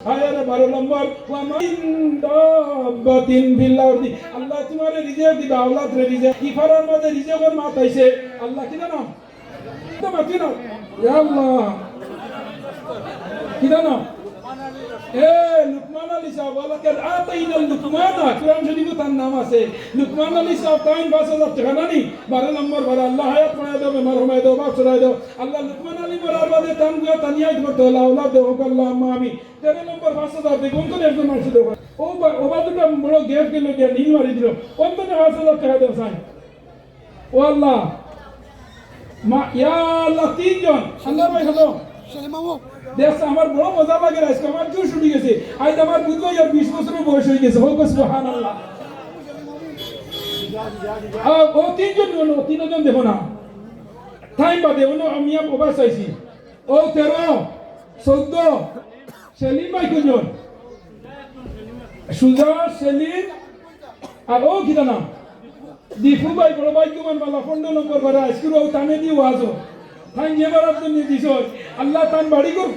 আয়ারে 12 নম্বর ওয়া মাইন্দাবাতিন ফিল আরদি আল্লাহ তোমারে রিজিক দিবা আওলাদ রে রিজিক ইফারার মাঝে রিজিকের মাত আইছে আল্লাহ কি জানো তো মাতি না ইয়া আল্লাহ কি জানো লুকমান আলী সাহেব ওয়ালাকাদ আতাইনা লুকমানা কোরআন শরীফে তার নাম আছে লুকমান আলী সাহেব তাইন 5000 টাকা নানি 12 নম্বর বড় আল্লাহ হায়াত মায়া দেবে মারহামায় দেবে বাপ ছড়ায় দাও আল্লাহ লুকমান আলী মরার বাদে তান গো তানিয়াত করতে হলো আওলাদ দেও আল্লাহুম্মা আমিন 13 নম্বর 5000 দেখুন তো একজন মানুষ দেবো ও বাদুটা বড় গ্যাপ গেল গিয়া নীল মারি দিল অন্তত 5000 টাকা দেও সাই ও আল্লাহ মা ইয়া আল্লাহ তিনজন আল্লাহ ভাই হলো দেখ আমার বড় মজা লাগে আজকে আমার জোশ উঠে গেছে আজ আমার বুঝবো আর 20 বছরের বয়স হয়ে গেছে হোক সুবহানাল্লাহ ও তিনজন দেখো না টাইম বাদে আমি ওভার চাইছি ও 13 14 সেলিম ভাই কোনজন সুজা সেলিম আর ও কি নাম দীপু ভাই বড় ভাই কুমান বালা 15 নম্বর বারা স্কুল ও তানে দি ওয়াজো তাই এবার আপনি দিছ আল্লাহ তান বাড়ি কর